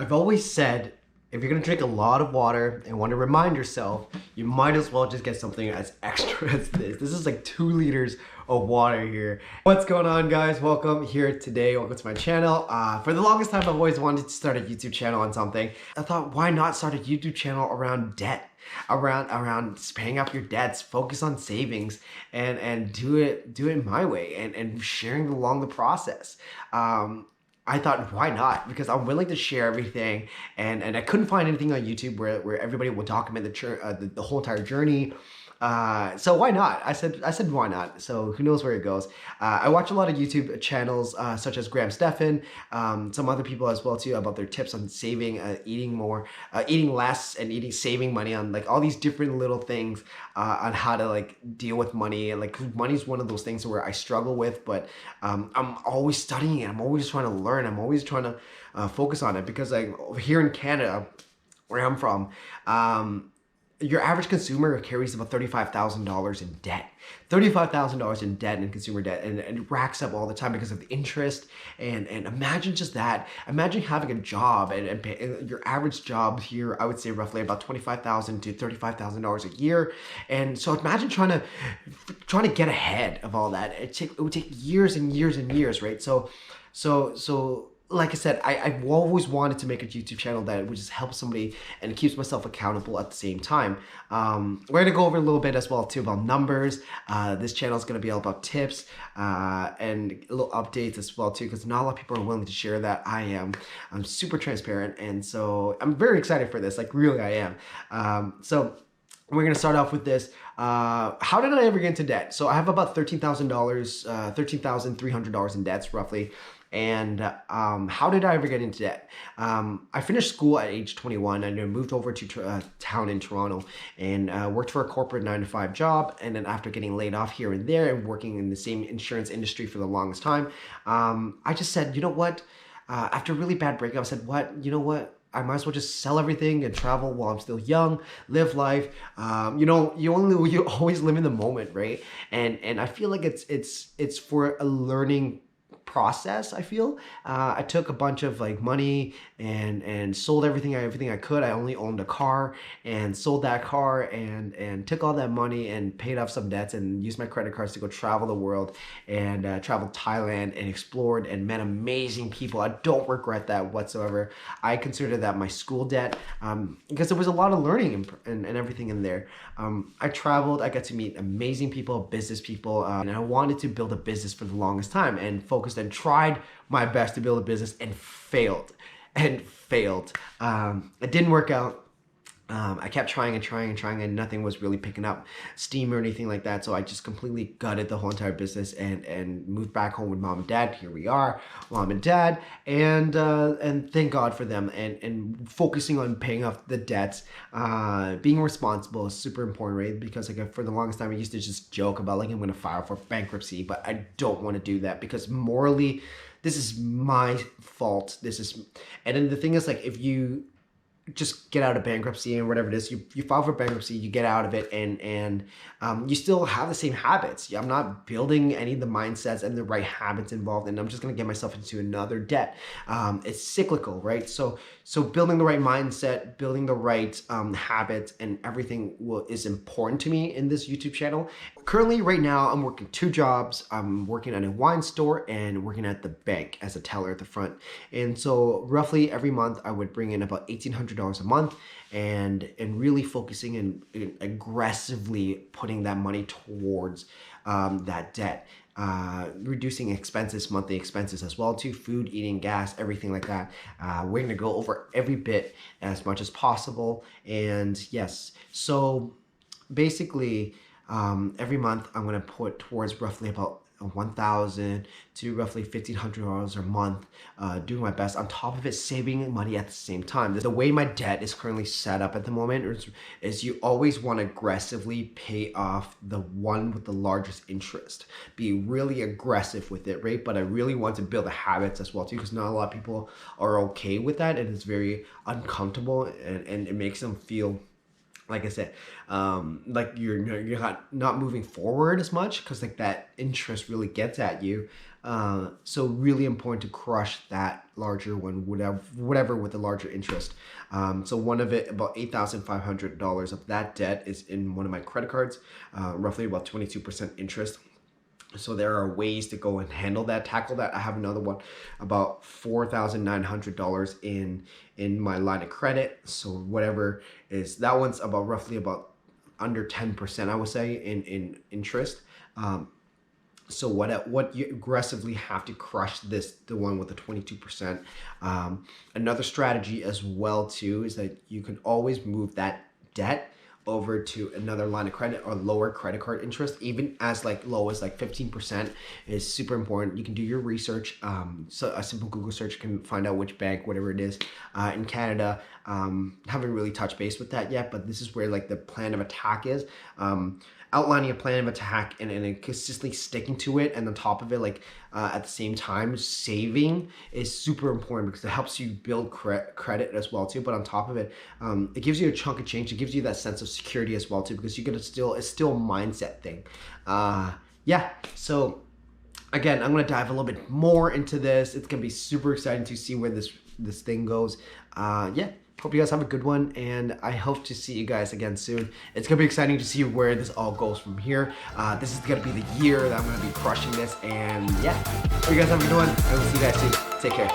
I've always said, if you're gonna drink a lot of water and want to remind yourself, you might as well just get something as extra as this. This is like 2 liters of water here. What's going on, guys? Welcome here today. Welcome to my channel. For the longest time, I've always wanted to start a YouTube channel on something. I thought, why not start a YouTube channel around debt? Around paying off your debts, focus on savings, and do it my way, and sharing along the process. I thought, why not? Because I'm willing to share everything, and I couldn't find anything on YouTube where everybody would document the whole entire journey. So why not? I said why not? So who knows where it goes? I watch a lot of YouTube channels such as Graham Stephan, some other people as well too, about their tips on saving, eating more, eating less, and saving money on like all these different little things on how to like deal with money. And like money's one of those things where I struggle with, but I'm always studying it. I'm always trying to learn. I'm always trying to focus on it because like here in Canada, where I'm from, your average consumer carries about $35,000 in debt. $35,000 in debt and consumer debt, and it racks up all the time because of the interest. And imagine just that. Imagine having a job and your average job here, I would say roughly about $25,000 to $35,000 a year. And so imagine trying to get ahead of all that. It would take years and years and years, right? So like I said, I've always wanted to make a YouTube channel that would just help somebody and keeps myself accountable at the same time. We're going to go over a little bit as well too about numbers. This channel is going to be all about tips and little updates as well too, because not a lot of people are willing to share that. I'm super transparent, and so I'm very excited for this. Like really, I am. So we're going to start off with this. How did I ever get into debt? So I have about $13,000, $13,300 in debts roughly. And how did I ever get into debt? I finished school at age 21 and then moved over to town in Toronto and worked for a corporate 9-to-5 job. And then after getting laid off here and there and working in the same insurance industry for the longest time, I just said, you know what? After a really bad breakup, I said, you know what? I might as well just sell everything and travel while I'm still young, live life. You always live in the moment, right? And I feel like it's for a learning process. I feel I took a bunch of like money and sold everything I could. I only owned a car and sold that car and took all that money and paid off some debts and used my credit cards to go travel the world and traveled Thailand and explored and met amazing people. I don't regret that whatsoever. I consider that my school debt because there was a lot of learning and everything in there. I traveled, I got to meet amazing people, business people, and I wanted to build a business for the longest time and focused and tried my best to build a business and failed. It didn't work out. I kept trying and nothing was really picking up steam or anything like that. So I just completely gutted the whole entire business and moved back home with mom and dad. Here we are, mom and dad, and thank God for them and focusing on paying off the debts. Being responsible is super important, right? Because like for the longest time I used to just joke about like I'm gonna file for bankruptcy, but I don't want to do that because morally this is my fault. And then the thing is like if you just get out of bankruptcy and whatever it is, you file for bankruptcy, you get out of it, and you still have the same habits. I'm not building any of the mindsets and the right habits involved, and I'm just gonna get myself into another debt. It's cyclical, right? So building the right mindset, building the right habits, and everything is important to me in this YouTube channel. Currently, right now, I'm working 2 jobs. I'm working at a wine store and working at the bank as a teller at the front. And so roughly every month, I would bring in about $1,800 a month and really focusing and aggressively putting that money towards that debt. Reducing expenses, monthly expenses as well too, food, eating, gas, everything like that. We're gonna go over every bit as much as possible. And yes, so basically every month I'm gonna put towards roughly about $1,000 to roughly $1,500 a month, doing my best. On top of it, saving money at the same time. The way my debt is currently set up at the moment is you always want to aggressively pay off the one with the largest interest. Be really aggressive with it, right? But I really want to build the habits as well too, because not a lot of people are okay with that, and it's very uncomfortable, and it makes them feel, like I said, like you're not moving forward as much because like that interest really gets at you. So really important to crush that larger one, whatever with the larger interest. So one of it, about $8,500 of that debt is in one of my credit cards, roughly about 22% interest. So there are ways to go and handle that, tackle that. I have another one, about $4,900 in my line of credit. So whatever is that one's about roughly about under 10%, I would say, in interest. So what you aggressively have to crush this, the one with the 22%. Another strategy as well too is that you can always move that debt over to another line of credit or lower credit card interest, even as like low as like 15% is super important. You can do your research. So a simple Google search can find out which bank, whatever it is, in Canada. Haven't really touched base with that yet, but this is where like the plan of attack is. Outlining a plan of attack and consistently sticking to it, and on top of it, like at the same time, saving is super important because it helps you build credit as well too. But on top of it, it gives you a chunk of change. It gives you that sense of security as well too, because you're gonna it's still a mindset thing. Yeah. So again, I'm gonna dive a little bit more into this. It's gonna be super exciting to see where this thing goes. Yeah. Hope you guys have a good one, and I hope to see you guys again soon. It's gonna be exciting to see where this all goes from here. This is gonna be the year that I'm gonna be crushing this, and yeah. Hope you guys have a good one. I will see you guys soon. Take care.